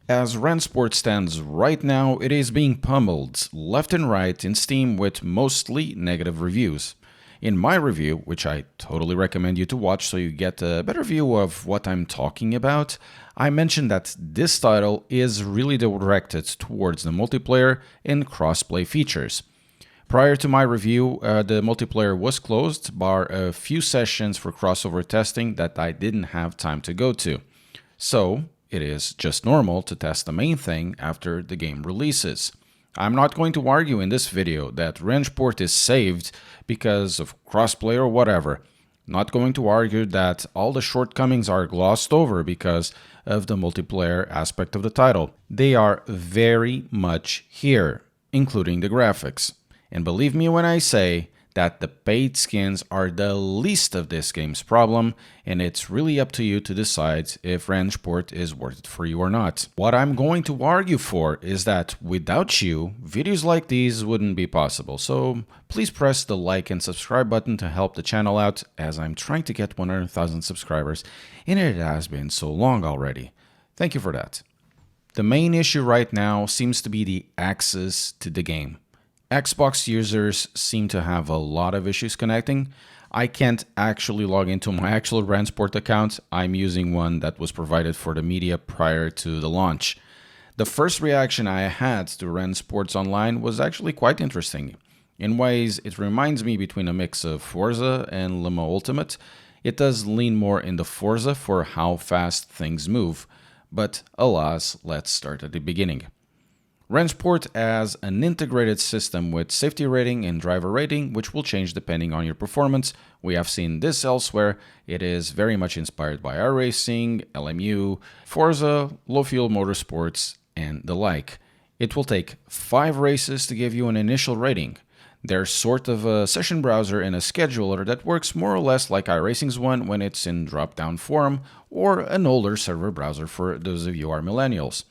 As Rennsport stands right now, it is being pummeled left and right in Steam with mostly negative reviews. In my review, which I totally recommend you to watch so you get a better view of what I'm talking about, I mentioned that this title is really directed towards the multiplayer and crossplay features. Prior to my review, the multiplayer was closed, bar a few sessions for crossover testing that I didn't have time to go to. So, it is just normal to test the main thing after the game releases. I'm not going to argue in this video that Rennsport is saved because of crossplay or whatever. Not going to argue that all the shortcomings are glossed over because of the multiplayer aspect of the title. They are very much here, including the graphics. And believe me when I say that the paid skins are the least of this game's problem, and it's really up to you to decide if Rennsport is worth it for you or not. What I'm going to argue for is that without you, videos like these wouldn't be possible, so please press the like and subscribe button to help the channel out, as I'm trying to get 100,000 subscribers, and it has been so long already. Thank you for that. The main issue right now seems to be the access to the game. Xbox users seem to have a lot of issues connecting. I can't actually log into my actual Rennsport account. I'm using one that was provided for the media prior to the launch. The first reaction I had to Rennsport Online was actually quite interesting. In ways, it reminds me between a mix of Forza and Limo Ultimate. It does lean more into Forza for how fast things move. But alas, let's start at the beginning. Rennsport has an integrated system with safety rating and driver rating, which will change depending on your performance. We have seen this elsewhere. It is very much inspired by iRacing, LMU, Forza, low fuel motorsports, and the like. It will take 5 races to give you an initial rating. There's sort of a session browser and a scheduler that works more or less like iRacing's one when it's in drop-down form, or an older server browser for those of you who are millennials.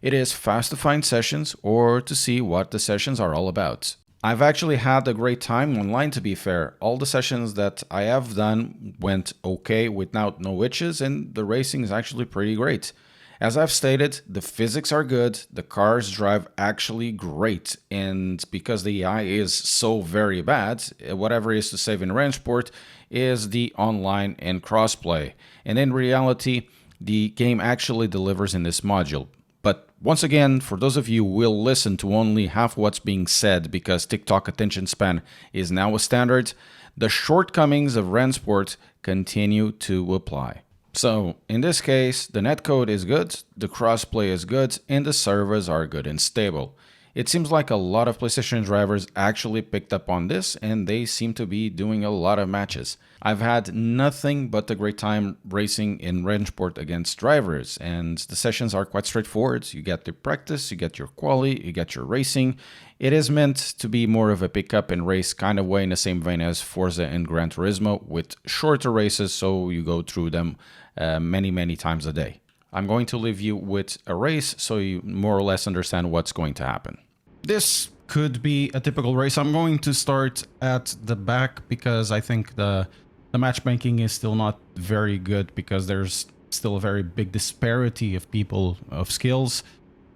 It is fast to find sessions or to see what the sessions are all about. I've actually had a great time online, to be fair. All the sessions that I have done went okay without no itches, and the racing is actually pretty great. As I've stated, the physics are good, the cars drive actually great, and because the AI is so very bad, whatever is to save in Rennsport is the online and crossplay. And in reality, the game actually delivers in this module. But once again, for those of you who will listen to only half what's being said because TikTok attention span is now a standard, the shortcomings of Rennsport continue to apply. So, in this case, the netcode is good, the crossplay is good, and the servers are good and stable. It seems like a lot of PlayStation drivers actually picked up on this, and they seem to be doing a lot of matches. I've had nothing but a great time racing in Rennsport against drivers, and the sessions are quite straightforward. You get your practice, you get your quali, you get your racing. It is meant to be more of a pick up and race kind of way, in the same vein as Forza and Gran Turismo, with shorter races so you go through them many times a day. I'm going to leave you with a race so you more or less understand what's going to happen. This could be a typical race. I'm going to start at the back because I think the matchmaking is still not very good because there's still a very big disparity of people, of skills.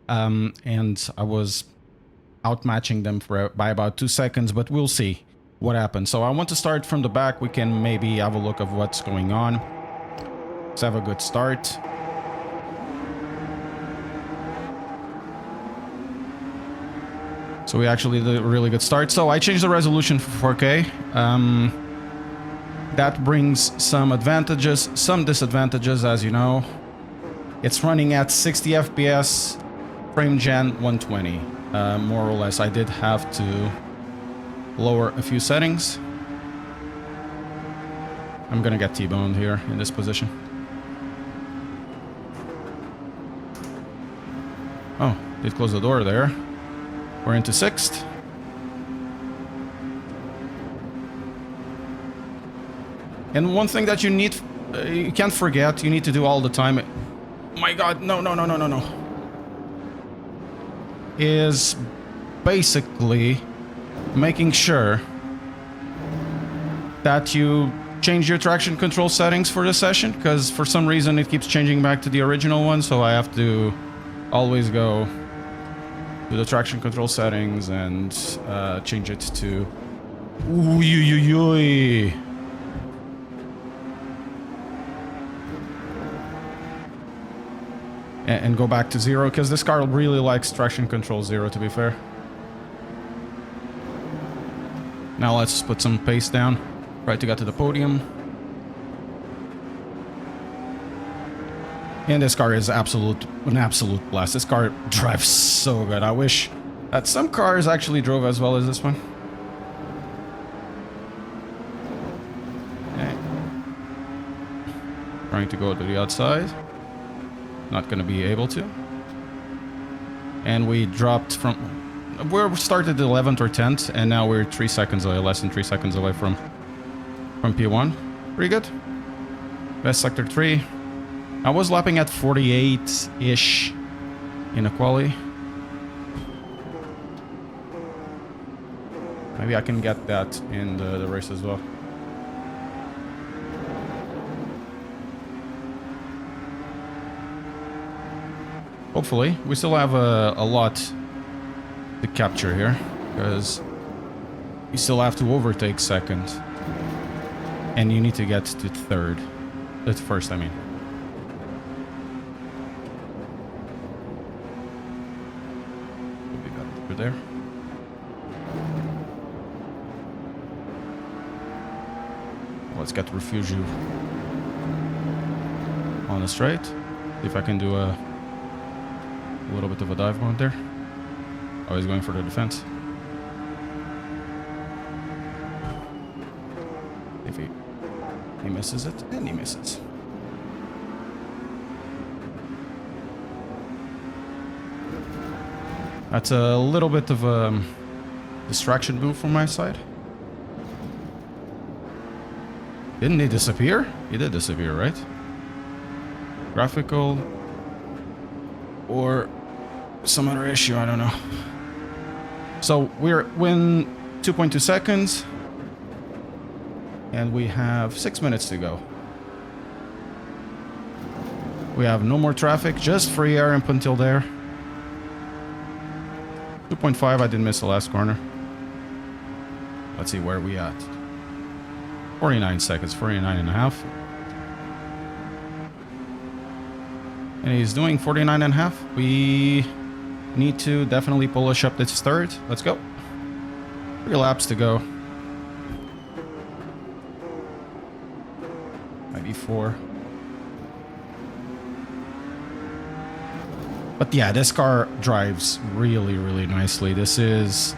And I was outmatching them by about 2 seconds, but we'll see what happens. So I want to start from the back. We can maybe have a look of what's going on. Let's have a good start. So we actually did a really good start. So I changed the resolution for 4K. That brings some advantages, some disadvantages, as you know. It's running at 60 FPS, frame gen 120, more or less. I did have to lower a few settings. I'm gonna get T-boned here in this position. Oh, did close the door there. We're into 6th. And one thing that you can't forget, you need to do all the time. My God, no. Is basically making sure that you change your traction control settings for the session, because for some reason it keeps changing back to the original one, so I have to always go to the traction control settings and change it to... Ooh, and go back to 0, because this car really likes traction control 0, to be fair. Now let's put some pace down, try to get to the podium. And this car is an absolute blast. This car drives so good. I wish that some cars actually drove as well as this one. Okay. Trying to go to the outside. Not going to be able to. And we dropped from... We started 11th or 10th, and now we're 3 seconds away, less than 3 seconds away from P1. Pretty good. Best sector 3. I was lapping at 48-ish in a quali. Maybe I can get that in the race as well. Hopefully. We still have a lot to capture here, because you still have to overtake second. And you need to get to third. At first, I mean. There. Let's get Refugio on the straight. See if I can do a little bit of a dive moment there. Oh, he's going for the defense. If he misses it, and he misses. That's a little bit of a distraction move from my side. Didn't he disappear? He did disappear, right? Graphical or some other issue, I don't know. So we're win 2.2 seconds. And we have 6 minutes to go. We have no more traffic, just free air up until there. 2.5, I did miss the last corner. Let's see where we at. 49 seconds, 49 and a half. And he's doing 49 and a half. We need to definitely polish up this third. Let's go. 3 laps to go. Maybe 4. But yeah, this car drives really, really nicely. This is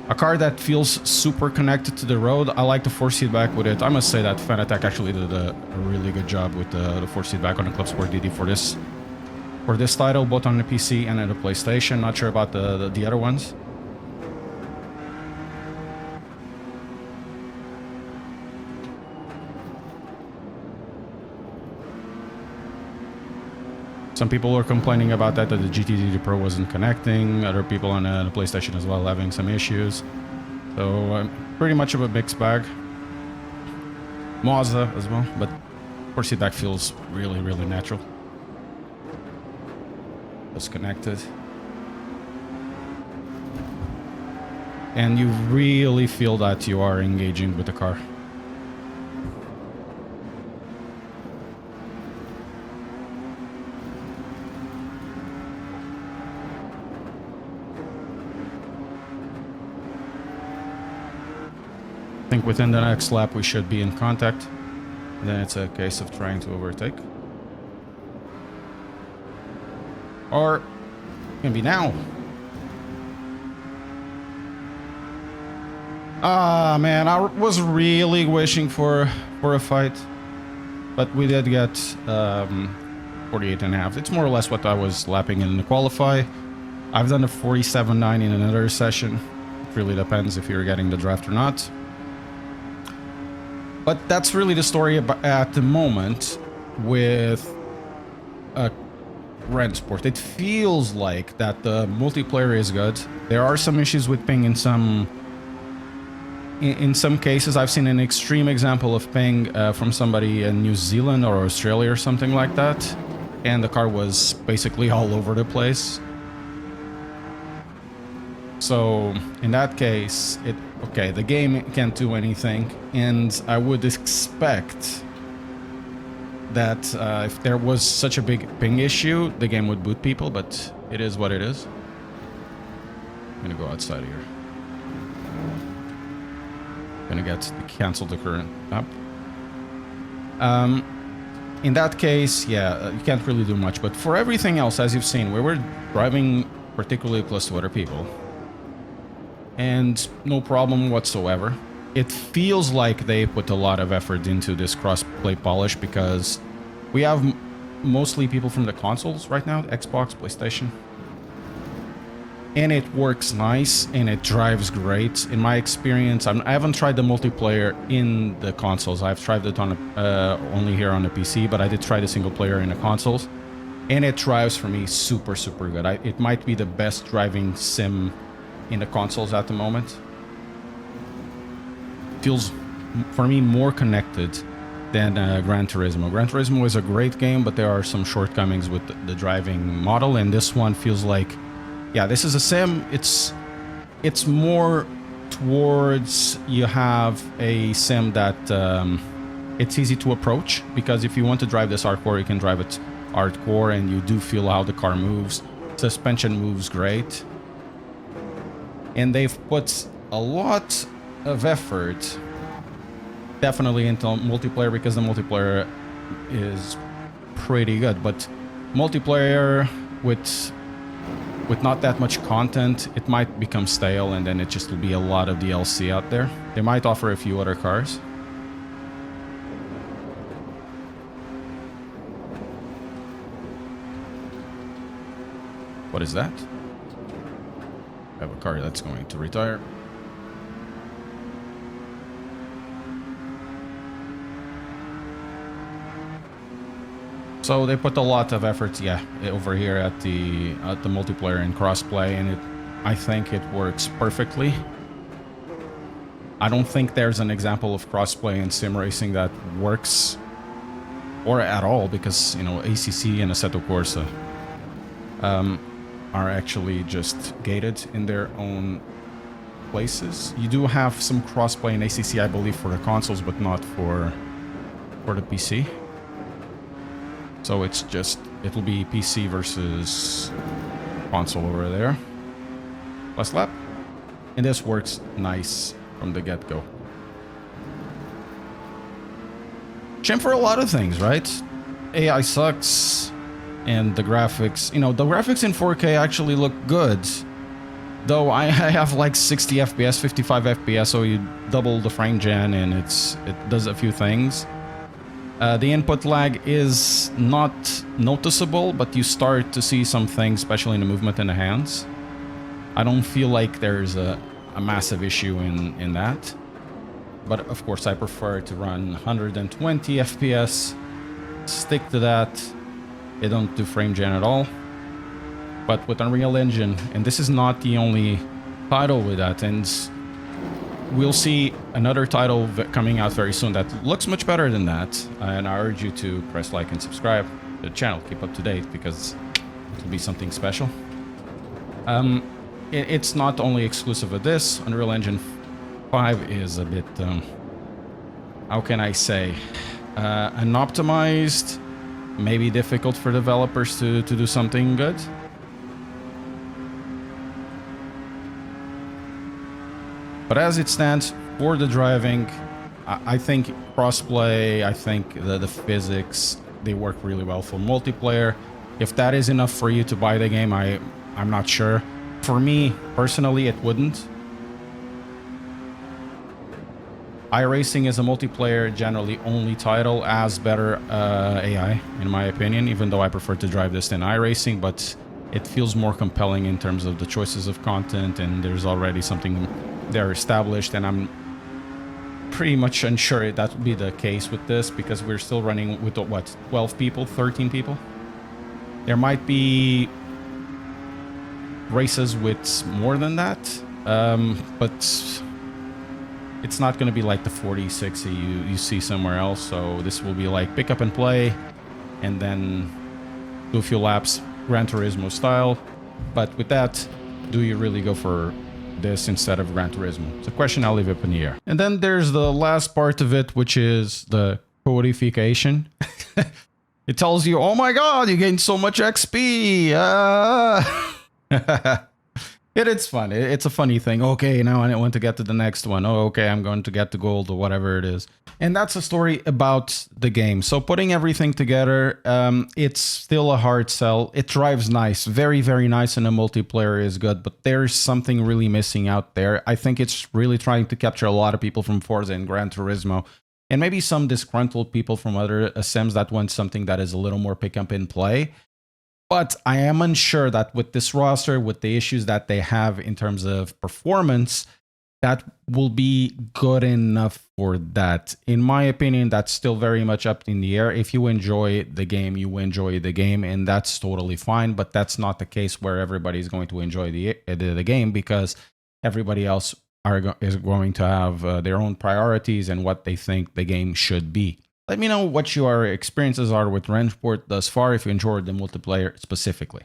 a car that feels super connected to the road. I like the force feedback with it. I must say that Fanatec actually did a really good job with the force feedback on the Club Sport DD for this title, both on the PC and on the PlayStation. Not sure about the other ones. Some people were complaining about that the GTD Pro wasn't connecting. Other people on the PlayStation as well having some issues. So pretty much of a mixed bag. Mazda as well, but force feedback feels really, really natural. Just connected. And you really feel that you are engaging with the car. I think within the next lap we should be in contact. And then it's a case of trying to overtake. Or it can be now. Ah man, I was really wishing for a fight. But we did get 48 and a half. It's more or less what I was lapping in the qualify. I've done a 47.9 in another session. It really depends if you're getting the draft or not. But that's really the story at the moment with Rennsport. It feels like that the multiplayer is good. There are some issues with ping in some cases. I've seen an extreme example of ping from somebody in New Zealand or Australia or something like that. and the car was basically all over the place. So in that case, okay, the game can't do anything, and I would expect that if there was such a big ping issue, the game would boot people, but it is what it is. I'm gonna go outside here. Gonna cancel the current app. In that case, yeah, you can't really do much, but for everything else, as you've seen, we were driving particularly close to other people, and no problem whatsoever. It feels like they put a lot of effort into this cross-play polish, because we have mostly people from the consoles right now, Xbox, PlayStation. And it works nice, and it drives great. In my experience, I haven't tried the multiplayer in the consoles. I've tried it on only here on the PC, but I did try the single player in the consoles. And it drives for me super, super good. It might be the best driving sim in the consoles at the moment. Feels, for me, more connected than Gran Turismo. Gran Turismo is a great game, but there are some shortcomings with the driving model, and this one feels like, yeah, this is a sim. It's more towards, you have a sim that it's easy to approach, because if you want to drive this hardcore, you can drive it hardcore, and you do feel how the car moves. Suspension moves great. And they've put a lot of effort definitely into multiplayer, because the multiplayer is pretty good, but multiplayer with not that much content, it might become stale, and then it just will be a lot of DLC out there. They might offer a few other cars. What is that? I have a car that's going to retire. So they put a lot of effort, yeah, over here at the multiplayer and crossplay, and I think it works perfectly. I don't think there's an example of crossplay in sim racing that works, or at all, because, you know, ACC and Assetto Corsa are actually just gated in their own places. You do have some crossplay in ACC, I believe, for the consoles, but not for the PC. So it's just, it'll be PC versus console over there. Last lap. And this works nice from the get-go. Shame for a lot of things, right? AI sucks, and the graphics, you know, the graphics in 4K actually look good. Though I have like 60 FPS, 55 FPS, so you double the frame gen, and it does a few things. The input lag is not noticeable, but you start to see some things, especially in the movement in the hands. I don't feel like there's a massive issue in that. But of course, I prefer to run 120 FPS. Stick to that. They don't do frame gen at all. But with Unreal Engine, and this is not the only title with that, and we'll see another title coming out very soon that looks much better than that. And I urge you to press like and subscribe to the channel, keep up to date, because it'll be something special. It's not only exclusive of this. Unreal Engine 5 is a bit, how can I say, unoptimized, maybe difficult for developers to do something good. But as it stands, for the driving, I think crossplay, I think the physics, they work really well for multiplayer. If that is enough for you to buy the game, I'm not sure. For me, personally, it wouldn't. iRacing is a multiplayer, generally only title, as better AI, in my opinion, even though I prefer to drive this than iRacing, but it feels more compelling in terms of the choices of content, and there's already something there established, and I'm pretty much unsure that would be the case with this, because we're still running with, what, 12 people, 13 people? There might be races with more than that, but it's not going to be like the 40, 60 you see somewhere else. So this will be like pick up and play, and then do a few laps, Gran Turismo style. But with that, do you really go for this instead of Gran Turismo? It's a question I'll leave up in the air. And then there's the last part of it, which is the codification. It tells you, oh my god, you gained so much XP. It's fun. It's a funny thing. Okay, now I want to get to the next one. Oh, okay, I'm going to get to gold or whatever it is. And that's a story about the game. So putting everything together, it's still a hard sell. It drives nice, very, very nice, and the multiplayer is good. But there's something really missing out there. I think it's really trying to capture a lot of people from Forza and Gran Turismo, and maybe some disgruntled people from other sims that want something that is a little more pick up and play. But I am unsure that with this roster, with the issues that they have in terms of performance, that will be good enough for that. In my opinion, that's still very much up in the air. If you enjoy the game, you enjoy the game, and that's totally fine. But that's not the case where everybody's going to enjoy the game, because everybody else is going to have their own priorities and what they think the game should be. Let me know what your experiences are with Rennsport thus far, if you enjoyed the multiplayer specifically.